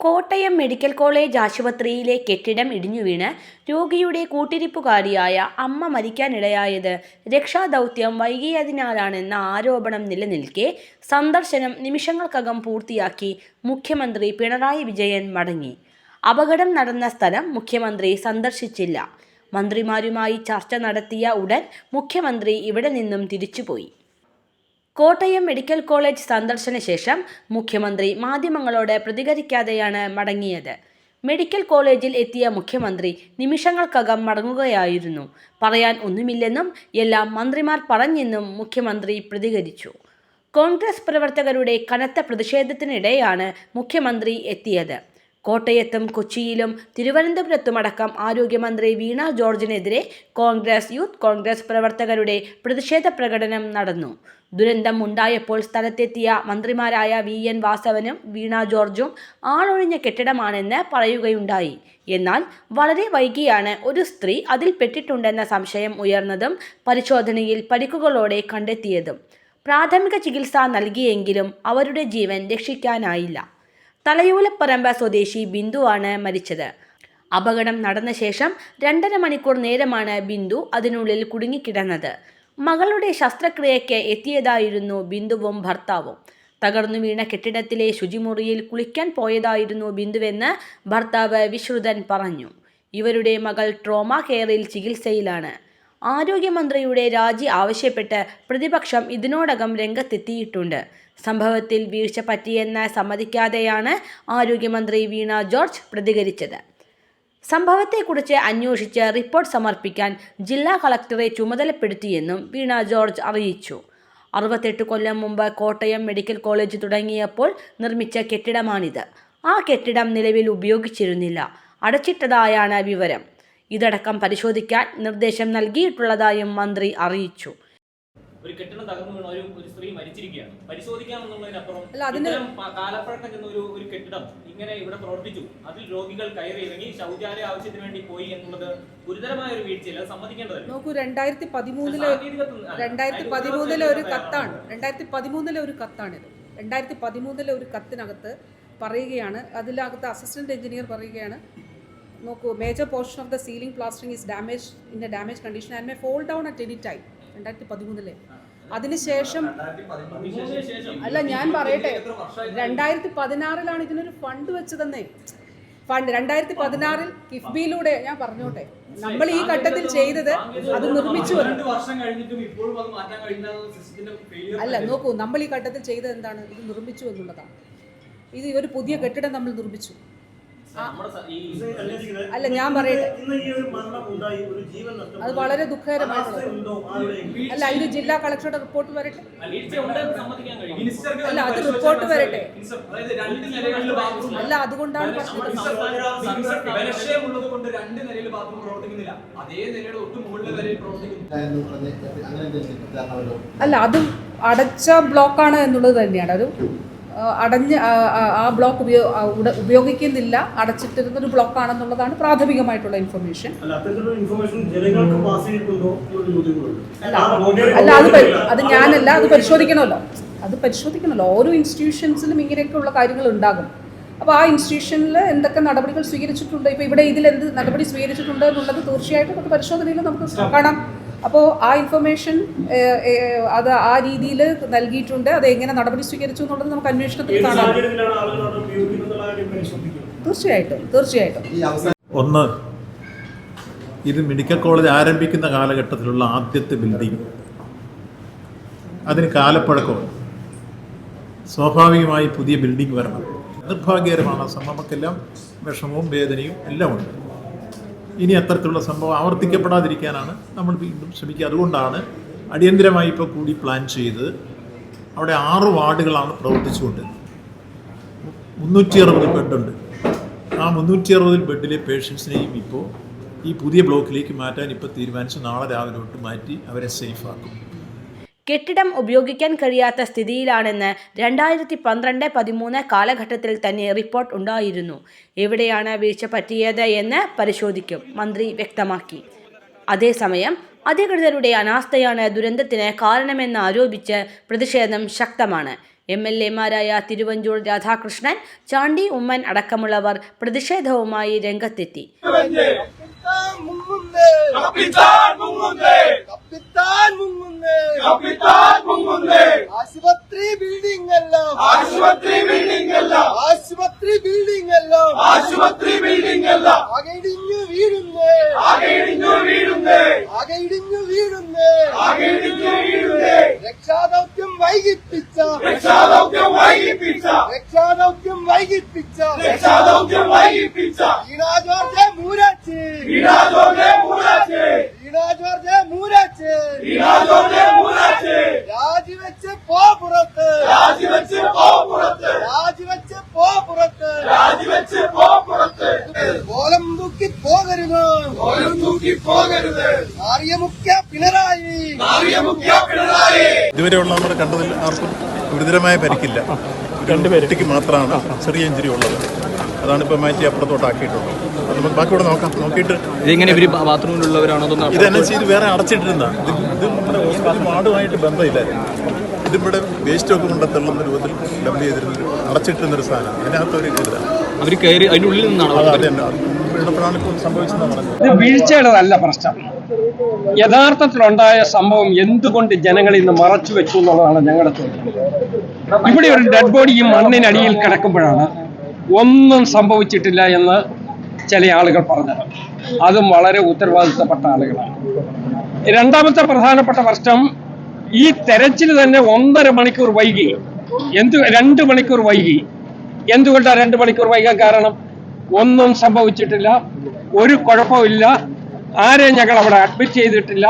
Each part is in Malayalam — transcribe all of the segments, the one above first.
കോട്ടയം മെഡിക്കൽ കോളേജ് ആശുപത്രിയിലെ കെട്ടിടം ഇടിഞ്ഞുവീണ് രോഗിയുടെ കൂട്ടിരിപ്പുകാരിയായ അമ്മ മരിക്കാനിടയായത് രക്ഷാദൗത്യം വൈകിയതിനാലാണെന്ന ആരോപണം നിലനിൽക്കെ സന്ദർശനം നിമിഷങ്ങൾക്കകം പൂർത്തിയാക്കി മുഖ്യമന്ത്രി പിണറായി വിജയൻ മടങ്ങി. അപകടം നടന്ന സ്ഥലം മുഖ്യമന്ത്രി സന്ദർശിച്ചില്ല. മന്ത്രിമാരുമായി ചർച്ച നടത്തിയ ഉടൻ മുഖ്യമന്ത്രി ഇവിടെ നിന്നും തിരിച്ചുപോയി. കോട്ടയം മെഡിക്കൽ കോളേജ് സന്ദർശന ശേഷം മുഖ്യമന്ത്രി മാധ്യമങ്ങളോട് പ്രതികരിക്കാതെയാണ് മടങ്ങിയത്. മെഡിക്കൽ കോളേജിൽ എത്തിയ മുഖ്യമന്ത്രി നിമിഷങ്ങൾക്കകം മടങ്ങുകയായിരുന്നു. പറയാൻ ഒന്നുമില്ലെന്നും എല്ലാം മന്ത്രിമാർ പറഞ്ഞെന്നും മുഖ്യമന്ത്രി പ്രതികരിച്ചു. കോൺഗ്രസ് പ്രവർത്തകരുടെ കനത്ത പ്രതിഷേധത്തിനിടെയാണ് മുഖ്യമന്ത്രി എത്തിയത്. കോട്ടയത്തും കൊച്ചിയിലും തിരുവനന്തപുരത്തുമടക്കം ആരോഗ്യമന്ത്രി വീണ ജോർജിനെതിരെ കോൺഗ്രസ് യൂത്ത് കോൺഗ്രസ് പ്രവർത്തകരുടെ പ്രതിഷേധ പ്രകടനം നടന്നു. ദുരന്തം ഉണ്ടായപ്പോൾ സ്ഥലത്തെത്തിയ മന്ത്രിമാരായ VN വാസവനും വീണ ജോർജും ആളൊഴിഞ്ഞ കെട്ടിടമാണെന്ന് പറയുകയുണ്ടായി. എന്നാൽ വളരെ വൈകിയാണ് ഒരു സ്ത്രീ അതിൽ പെട്ടിട്ടുണ്ടെന്ന സംശയം ഉയർന്നതും പരിശോധനയിൽ പരിക്കുകളോടെ കണ്ടെത്തിയതും. പ്രാഥമിക ചികിത്സ നൽകിയെങ്കിലും അവരുടെ ജീവൻ രക്ഷിക്കാനായില്ല. തലയൂലപ്പറമ്പ് സ്വദേശി ബിന്ദുവാണ് മരിച്ചത്. അപകടം നടന്ന ശേഷം 2.5 മണിക്കൂർ നേരമാണ് ബിന്ദു അതിനുള്ളിൽ കുടുങ്ങിക്കിടന്നത്. മകളുടെ ശസ്ത്രക്രിയയ്ക്ക് എത്തിയതായിരുന്നു ബിന്ദുവും ഭർത്താവും. തകർന്നു വീണ കെട്ടിടത്തിലെ ശുചിമുറിയിൽ കുളിക്കാൻ പോയതായിരുന്നു ബിന്ദുവെന്ന് ഭർത്താവ് വിശ്രുതൻ പറഞ്ഞു. ഇവരുടെ മകൾ ട്രോമ കെയറിൽ ചികിത്സയിലാണ്. ആരോഗ്യമന്ത്രിയുടെ രാജി ആവശ്യപ്പെട്ട് പ്രതിപക്ഷം ഇതിനോടകം രംഗത്തെത്തിയിട്ടുണ്ട്. സംഭവത്തിൽ വീഴ്ച പറ്റിയെന്ന് സമ്മതിക്കാതെയാണ് ആരോഗ്യമന്ത്രി വീണ ജോർജ് പ്രതികരിച്ചത്. സംഭവത്തെക്കുറിച്ച് അന്വേഷിച്ച് റിപ്പോർട്ട് സമർപ്പിക്കാൻ ജില്ലാ കളക്ടറെ ചുമതലപ്പെടുത്തിയെന്നും വീണ ജോർജ് അറിയിച്ചു. 68 കൊല്ലം മുമ്പ് കോട്ടയം മെഡിക്കൽ കോളേജ് തുടങ്ങിയപ്പോൾ നിർമ്മിച്ച കെട്ടിടമാണിത്. ആ കെട്ടിടം നിലവിൽ ഉപയോഗിച്ചിരുന്നില്ല, അടച്ചിട്ടതായാണ് വിവരം. ഇതടക്കം പരിശോധിക്കാൻ നിർദ്ദേശം നൽകിയിട്ടുള്ളതായും മന്ത്രി അറിയിച്ചു. ഒരു കെട്ടിടം തകർന്നു വീണ ഒരു സ്ത്രീ മരിച്ചിരിക്കുകയാണ്. പരിശോധിക്കാമെന്നുള്ളതിനപ്പുറം കാലപ്പഴക്കം ചെന്ന ഒരു കെട്ടിടം ഇങ്ങനെ ഇവിടെ പ്രവർത്തിച്ചു, അതിൽ രോഗികൾ കയറി ഇറങ്ങി ശൗചാലയ ആവശ്യത്തിന് വേണ്ടി പോയി എന്നുള്ളത് ഗുരുതരമായ ഒരു വീഴ്ചയില്ല, സമ്മതിക്കേണ്ടതല്ല. നോക്കൂ, 2013 ഒരു കത്താണ്. 2013 ഒരു കത്താണിത്. 2013 ഒരു കത്തിനകത്ത് പറയുകയാണ്, അതിനകത്ത് അസിസ്റ്റന്റ് എഞ്ചിനീയർ പറയുകയാണ്, നോക്കൂ, major portion of the ceiling plastering is damage in a damage condition and may fall down at any time. 2013 അതിനുശേഷം അല്ല, ഞാൻ പറയട്ടെ, 2016 ഇതിനൊരു ഫണ്ട് വെച്ചതെന്നേ. ഫണ്ട് 2016 കിഫ്ബിയിലൂടെ, ഞാൻ പറഞ്ഞോട്ടെ, നമ്മൾ ഈ ഘട്ടത്തിൽ ചെയ്തത് അത് നിർമ്മിച്ചു. അല്ല, നോക്കൂ, നമ്മൾ ഈ ഘട്ടത്തിൽ ചെയ്തത് എന്താണ്? ഇത് നിർമ്മിച്ചു എന്നുള്ളതാണ്. ഇത് ഒരു പുതിയ കെട്ടിടം നമ്മൾ നിർമ്മിച്ചു. അല്ല, ഞാൻ പറയട്ടെ, അത് വളരെ ദുഃഖകരമായിട്ടുള്ളത്. അല്ല, ഇത് ജില്ലാ കളക്ടറുടെ റിപ്പോർട്ട് വരട്ടെ. അല്ല, അത് റിപ്പോർട്ട് വരട്ടെ. അല്ല, അതുകൊണ്ടാണ് അല്ല, അതും അടച്ച ബ്ലോക്കാണ് എന്നുള്ളത് തന്നെയാണ്. ഒരു അടഞ്ഞ് ആ ബ്ലോക്ക് ഉപയോഗിക്കുന്നില്ല, അടച്ചിട്ടിരുന്നൊരു ബ്ലോക്കാണെന്നുള്ളതാണ് പ്രാഥമികമായിട്ടുള്ള ഇൻഫർമേഷൻ. അല്ല, അത് ഞാനല്ല, അത് പരിശോധിക്കണമല്ലോ. ഓരോ ഇൻസ്റ്റിറ്റ്യൂഷൻസിലും ഇങ്ങനെയൊക്കെയുള്ള കാര്യങ്ങൾ ഉണ്ടാകും. അപ്പോൾ ആ ഇൻസ്റ്റിറ്റ്യൂഷനിൽ എന്തൊക്കെ നടപടികൾ സ്വീകരിച്ചിട്ടുണ്ട്, ഇപ്പോൾ ഇവിടെ ഇതിൽ എന്ത് നടപടി സ്വീകരിച്ചിട്ടുണ്ട് എന്നുള്ളത് തീർച്ചയായിട്ടും അത് പരിശോധനയിൽ നമുക്ക് കാണാം. അപ്പോൾ ആ ഇൻഫർമേഷൻ അത് ആ രീതിയിൽ നൽകിയിട്ടുണ്ട്. അത് എങ്ങനെ നടപടി സ്വീകരിച്ചു എന്നുള്ളത് നമുക്ക് അന്വേഷണത്തിൽ കാണാം. തീർച്ചയായിട്ടും. ഒന്ന്, ഇത് മെഡിക്കൽ കോളേജ് ആരംഭിക്കുന്ന കാലഘട്ടത്തിലുള്ള ആദ്യത്തെ ബിൽഡിംഗ്, അതിന് കാലപ്പഴക്കമുണ്ട്. സ്വാഭാവികമായി പുതിയ ബിൽഡിംഗ് വരണം. നിർഭാഗ്യകരമാണ്. നമുക്കെല്ലാം വിഷമവും വേദനയും എല്ലാം ഉണ്ട്. ഇനി അത്തരത്തിലുള്ള സംഭവം ആവർത്തിക്കപ്പെടാതിരിക്കാനാണ് നമ്മൾ വീണ്ടും ശ്രമിക്കുക. അതുകൊണ്ടാണ് അടിയന്തരമായി ഇപ്പോൾ കൂടി പ്ലാൻ ചെയ്ത് അവിടെ 6 വാർഡുകളാണ് പ്രവർത്തിച്ചുകൊണ്ടിരുന്നത്. 360 ബെഡുണ്ട്. ആ 360 ബെഡിലെ പേഷ്യൻസിനെയും ഇപ്പോൾ ഈ പുതിയ ബ്ലോക്കിലേക്ക് മാറ്റാൻ ഇപ്പോൾ തീരുമാനിച്ച് നാളെ രാവിലെ തൊട്ട് മാറ്റി അവരെ സേഫാക്കും. കെട്ടിടം ഉപയോഗിക്കാൻ കഴിയാത്ത സ്ഥിതിയിലാണെന്ന് 2012-13 കാലഘട്ടത്തിൽ തന്നെ റിപ്പോർട്ട് ഉണ്ടായിരുന്നു. എവിടെയാണ് വീഴ്ച പറ്റിയത് എന്ന് പരിശോധിക്കും, മന്ത്രി വ്യക്തമാക്കി. അതേസമയം അധികൃതരുടെ അനാസ്ഥയാണ് ദുരന്തത്തിന് കാരണമെന്ന് ആരോപിച്ച് പ്രതിഷേധം ശക്തമാണ്. MLA-മാരായ തിരുവഞ്ചൂർ രാധാകൃഷ്ണൻ, ചാണ്ടി ഉമ്മൻ അടക്കമുള്ളവർ പ്രതിഷേധവുമായി രംഗത്തെത്തി. ആശുപത്രി ബിൽഡിംഗ് എല്ലാം ആകെയിടിഞ്ഞു വീഴുന്നേ രക്ഷാദൗത്യം വൈകിപ്പിച്ച വീണ ജോർജ് മൂരാച്ച് രാജിവെച്ച് പോ പുറത്ത് കോലം തൂക്കി പോകരുത് ആര്യമുഖ്യ പിണറായി. ഇതുവരെയുള്ള നമ്മൾ കണ്ടതിൽ ആർക്കും ഗുരുതരമായ പരിക്കില്ല. കുട്ടിക്ക് മാത്രമാണ് ചെറിയ ഇഞ്ചുറി ഉള്ളത്. അതാണ് ഇപ്പോൾ മാറ്റി അപ്പുറത്തോട്ടാക്കിയിട്ടുള്ളത്. അത് നമുക്ക് ബാക്കിയോടെ നോക്കിയിട്ട് ഇതെങ്ങനെ ഇവർ ബാത്റൂമിലുള്ളവരാണോ? ഇതെന്നെ ചെയ്ത് വേറെ അടച്ചിട്ടിരുന്ന ഇത് നമ്മുടെ ഹോസ്പിറ്റൽ വാർഡുമായിട്ട് ബന്ധമില്ലായിരുന്നു. ഇതിവിടെ വേസ്റ്റ് ഒക്കെ കൊണ്ട് തള്ളുന്ന രൂപത്തിൽ ഡബിൾ ചെയ്തിരുന്നൊരു അടച്ചിട്ടിരുന്നൊരു സാധനം. അതിനകത്തൊരു കരുതാണ് അവർ കയറി അതിൻ്റെ ഉള്ളിൽ നിന്നാണ് വീണപ്പോഴാണ് ഇപ്പോൾ സംഭവിച്ചതെന്ന് പറഞ്ഞത്. ഇത് വീഴ്ചയുടേതല്ല പ്രശ്നം. യഥാർത്ഥത്തിലുണ്ടായ സംഭവം എന്തുകൊണ്ട് ജനങ്ങൾ ഇന്ന് മറച്ചു വെച്ചു എന്നുള്ളതാണ് ഞങ്ങളുടെ ചോദ്യം. ഇവിടെ ഒരു ഡെഡ് ബോഡി ഈ മണ്ണിനടിയിൽ കിടക്കുമ്പോഴാണ് ഒന്നും സംഭവിച്ചിട്ടില്ല എന്ന് ചില ആളുകൾ പറഞ്ഞത്. അതും വളരെ ഉത്തരവാദിത്തപ്പെട്ട ആളുകളാണ്. രണ്ടാമത്തെ പ്രധാനപ്പെട്ട പ്രശ്നം, ഈ തെരച്ചിൽ തന്നെ 1.5 മണിക്കൂർ വൈകി. 2 മണിക്കൂർ വൈകി. എന്തുകൊണ്ടാണ് 2 മണിക്കൂർ വൈകാൻ കാരണം? ഒന്നും സംഭവിച്ചിട്ടില്ല, ഒരു കുഴപ്പമില്ല, ആരെയും ഞങ്ങൾ അവിടെ അഡ്മിറ്റ് ചെയ്തിട്ടില്ല,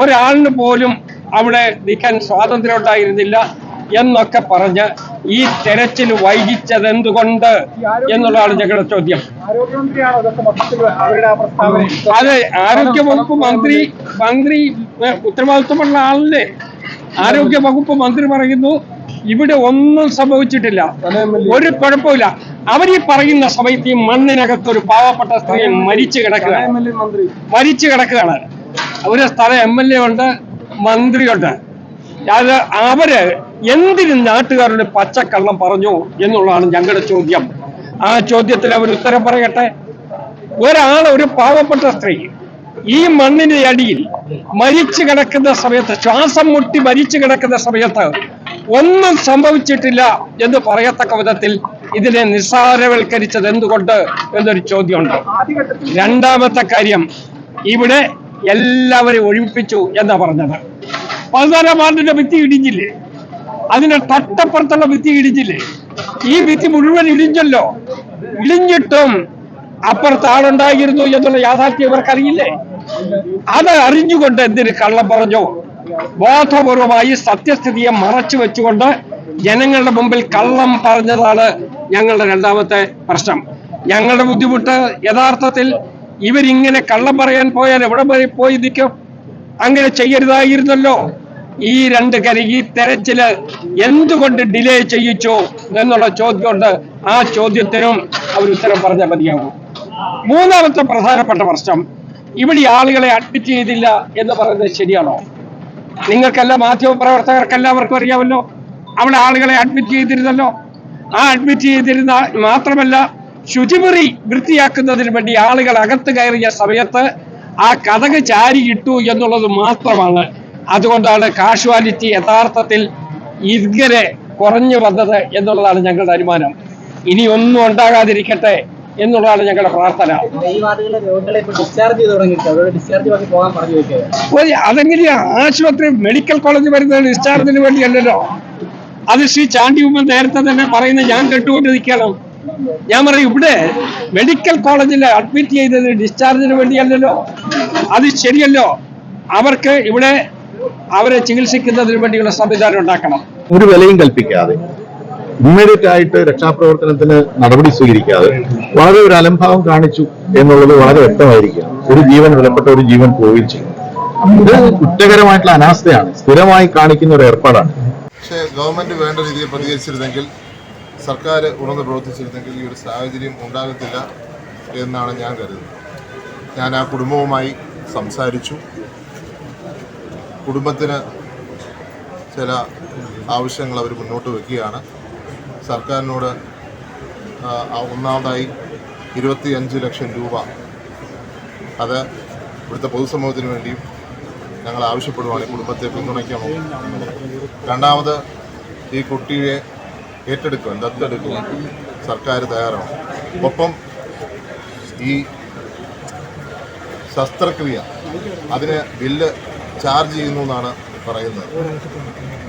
ഒരാളിന് പോലും അവിടെ നിൽക്കാൻ സ്വാതന്ത്ര്യം ഉണ്ടായിരുന്നില്ല എന്നൊക്കെ പറഞ്ഞ് ഈ തെരച്ചിൽ വൈകിച്ചത് എന്തുകൊണ്ട് എന്നുള്ളതാണ് ഞങ്ങളുടെ ചോദ്യം. അതെ, ആരോഗ്യവകുപ്പ് മന്ത്രി ഉത്തരവാദിത്വമുള്ള ആളിനെ ആരോഗ്യവകുപ്പ് മന്ത്രി പറയുന്നു ഇവിടെ ഒന്നും സംഭവിച്ചിട്ടില്ല, ഒരു കുഴപ്പമില്ല. അവരീ പറയുന്ന സമയത്ത് ഈ മണ്ണിനകത്തൊരു പാവപ്പെട്ട സ്ത്രീ മരിച്ചു കിടക്കുകയാണ്. ഒരു സ്ഥലം MLA ഉണ്ട്, മന്ത്രിയുണ്ട്. അത് അവര് എന്തിന് നാട്ടുകാരുടെ പച്ചക്കള്ളം പറഞ്ഞു എന്നുള്ളതാണ് ഞങ്ങളുടെ ചോദ്യം. ആ ചോദ്യത്തിൽ അവർ ഉത്തരം പറയട്ടെ. ഒരു പാവപ്പെട്ട സ്ത്രീ ഈ മണ്ണിന്റെ അടിയിൽ മരിച്ചു കിടക്കുന്ന സമയത്ത്, ശ്വാസം മുട്ടി മരിച്ചു കിടക്കുന്ന സമയത്ത് ഒന്നും സംഭവിച്ചിട്ടില്ല എന്ന് പറയത്തക്ക വിധത്തിൽ ഇതിനെ നിസ്സാരവൽക്കരിച്ചത് എന്തുകൊണ്ട് എന്നൊരു ചോദ്യമുണ്ട്. രണ്ടാമത്തെ കാര്യം, ഇവിടെ എല്ലാവരെയും ഒഴിപ്പിച്ചു എന്നാ പറഞ്ഞത്. 14 വാർഡിന്റെ ഭിത്തി ഇടിഞ്ഞില്ലേ? അതിന്റെ തൊട്ടപ്പുറത്തുള്ള ഭിത്തി ഇടിഞ്ഞില്ലേ? ഈ ഭിത്തി മുഴുവൻ ഇടിഞ്ഞല്ലോ. ഇടിഞ്ഞിട്ടും അപ്പുറത്ത് ആളുണ്ടായിരുന്നു എന്നുള്ള യാഥാർത്ഥ്യം ഇവർക്കറിയില്ലേ? അത് അറിഞ്ഞുകൊണ്ട് എന്തിന് കള്ളം പറഞ്ഞു? ബോധപൂർവമായി സത്യസ്ഥിതിയെ മറച്ചു വെച്ചുകൊണ്ട് ജനങ്ങളുടെ മുമ്പിൽ കള്ളം പറഞ്ഞതാണ് ഞങ്ങളുടെ രണ്ടാമത്തെ പ്രശ്നം. ഞങ്ങളുടെ ബുദ്ധിമുട്ട് യഥാർത്ഥത്തിൽ ഇവരിങ്ങനെ കള്ളം പറയാൻ പോയാൽ എവിടെ വരെ പോയി നിൽക്കും? അങ്ങനെ ചെയ്യരുതായിരുന്നല്ലോ. ഈ ഈ തെരച്ചില് എന്തുകൊണ്ട് ഡിലേ ചെയ്യിച്ചു എന്നുള്ള ചോദ്യമുണ്ട്. ആ ചോദ്യത്തിനും അവർ ഉത്തരം പറഞ്ഞാൽ മതിയാകും. മൂന്നാമത്തെ പ്രധാനപ്പെട്ട പ്രശ്നം, ഇവിടെ ആളുകളെ അഡ്മിറ്റ് ചെയ്തില്ല എന്ന് പറയുന്നത് ശരിയാണോ? നിങ്ങൾക്കെല്ലാം മാധ്യമപ്രവർത്തകർക്കെല്ലാവർക്കും അറിയാമല്ലോ, അവിടെ ആളുകളെ അഡ്മിറ്റ് ചെയ്തിരുന്നല്ലോ. ആ അഡ്മിറ്റ് ചെയ്തിരുന്ന മാത്രമല്ല, ശുചിമുറി വൃത്തിയാക്കുന്നതിന് വേണ്ടി ആളുകൾ അകത്ത് കയറിയ സമയത്ത് ആ കതക് ചാരിയിട്ടു എന്നുള്ളത് മാത്രമാണ്. അതുകൊണ്ടാണ് കാഷ്വാലിറ്റി യഥാർത്ഥത്തിൽ ഇങ്ങനെ കുറഞ്ഞു വന്നത് എന്നുള്ളതാണ് ഞങ്ങളുടെ അനുമാനം. ഇനി ഒന്നും ഉണ്ടാകാതിരിക്കട്ടെ എന്നുള്ളതാണ് ഞങ്ങളുടെ പ്രാർത്ഥന. അതെങ്ങനെയാ? ആശുപത്രി മെഡിക്കൽ കോളേജ് വരുന്നത് ഡിസ്ചാർജിന് വേണ്ടിയല്ലല്ലോ. അത് ശ്രീ ചാണ്ടി ഉമ്മൻ നേരത്തെ തന്നെ പറയുന്നത് ഞാൻ കേട്ടുകൊണ്ട് നിൽക്കണം. ഞാൻ പറയും, ഇവിടെ മെഡിക്കൽ കോളേജിൽ അഡ്മിറ്റ് ചെയ്തത് ഡിസ്ചാർജിന് വേണ്ടിയല്ലല്ലോ. അത് ശരിയല്ലോ. അവർക്ക് ഇവിടെ അവരെ ചികിത്സിക്കുന്നതിന് വേണ്ടിയുള്ള സംവിധാനം ഉണ്ടാക്കണം. ഒരു വിലയും കൽപ്പിക്കാതെ ഇമ്മീഡിയറ്റ് ആയിട്ട് രക്ഷാപ്രവർത്തനത്തിന് നടപടി സ്വീകരിക്കാതെ വളരെ ഒരു അലംഭാവം കാണിച്ചു എന്നുള്ളത് വളരെ വ്യക്തമായിരിക്കും. ഒരു ജീവൻ, വിലപ്പെട്ട ഒരു ജീവൻ പോവുകയും ചെയ്യും. ഇത് കുറ്റകരമായിട്ടുള്ള അനാസ്ഥയാണ്, സ്ഥിരമായി കാണിക്കുന്ന ഒരു ഏർപ്പാടാണ്. പക്ഷേ ഗവൺമെന്റ് വേണ്ട രീതിയിൽ പ്രതികരിച്ചിരുന്നെങ്കിൽ, സർക്കാർ ഉണർന്ന് പ്രവർത്തിച്ചിരുന്നെങ്കിൽ ഈ ഒരു സാഹചര്യം ഉണ്ടാകത്തില്ല എന്നാണ് ഞാൻ കരുതുന്നത്. ഞാൻ ആ കുടുംബവുമായി സംസാരിച്ചു. കുടുംബത്തിന് ചില ആവശ്യങ്ങൾ അവർ മുന്നോട്ട് വയ്ക്കുകയാണ്. സർക്കാരിനോട് ഒന്നാമതായി 25 ലക്ഷം രൂപ അത് ഇവിടുത്തെ പൊതുസമൂഹത്തിന് വേണ്ടിയും ഞങ്ങൾ ആവശ്യപ്പെടുവാണ്. ഈ കുടുംബത്തെ പിന്തുണയ്ക്കാമോ? രണ്ടാമത് ഈ കുട്ടിയെ ഏറ്റെടുക്കുവാൻ ദത്തെടുക്കുവാൻ സർക്കാർ തയ്യാറാണ്. ഒപ്പം ഈ ശസ്ത്രക്രിയ അതിന് ബില്ല് ചാർജ് ചെയ്യുന്നു എന്നാണ് പറയുന്നത്.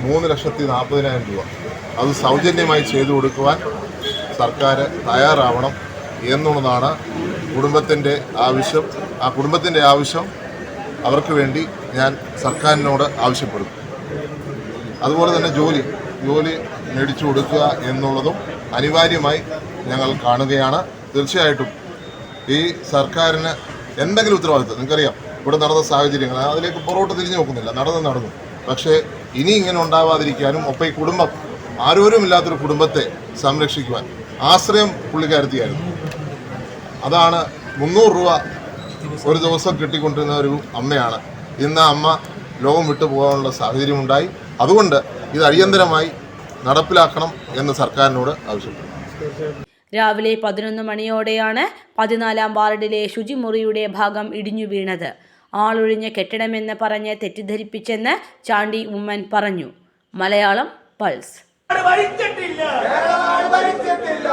3,40,000 രൂപ അത് സൗജന്യമായി ചെയ്തു കൊടുക്കുവാൻ സർക്കാർ തയ്യാറാവണം എന്നുള്ളതാണ് കുടുംബത്തിൻ്റെ ആവശ്യം. ആ കുടുംബത്തിൻ്റെ ആവശ്യം അവർക്ക് വേണ്ടി ഞാൻ സർക്കാരിനോട് ആവശ്യപ്പെടും. അതുപോലെ തന്നെ ജോലി മേടിച്ചു കൊടുക്കുക എന്നുള്ളതും അനിവാര്യമായി ഞങ്ങൾ കാണുകയാണ്. തീർച്ചയായിട്ടും ഈ സർക്കാരിന് എന്തെങ്കിലും ഉത്തരവാദിത്വം, നിങ്ങൾക്കറിയാം ഇവിടെ നടന്ന സാഹചര്യങ്ങൾ, അതിലേക്ക് പുറകോട്ട് തിരിഞ്ഞു നോക്കുന്നില്ല, നടന്നു. പക്ഷേ ഇനി ഇങ്ങനെ ഉണ്ടാവാതിരിക്കാനും ഒപ്പം ഈ കുടുംബം ആരോരുമില്ലാത്തൊരു കുടുംബത്തെ സംരക്ഷിക്കുവാൻ ആശ്രയം പുള്ളിക്കാരത്തിയായിരുന്നു. അതാണ് 300 രൂപ ഒരു ദിവസം കിട്ടിക്കൊണ്ടിരുന്ന ഒരു അമ്മയാണ്. ഇന്ന് അമ്മ ലോകം വിട്ടു പോകാനുള്ള സാഹചര്യമുണ്ടായി. അതുകൊണ്ട് ഇത് അടിയന്തരമായി നടപ്പിലാക്കണം എന്ന് സർക്കാരിനോട് ആവശ്യപ്പെടുന്നു. രാവിലെ 11 മണിയോടെയാണ് 14-ാം വാർഡിലെ ശുചിമുറിയുടെ ഭാഗം ഇടിഞ്ഞു വീണത്. ആളൊഴിഞ്ഞ കെട്ടിടമെന്ന് പറഞ്ഞ് തെറ്റിദ്ധരിപ്പിച്ചെന്ന് ചാണ്ടി ഉമ്മൻ പറഞ്ഞു. മലയാളം പൾസ്. കേരളനാട് ഭരിച്ചിട്ടില്ല.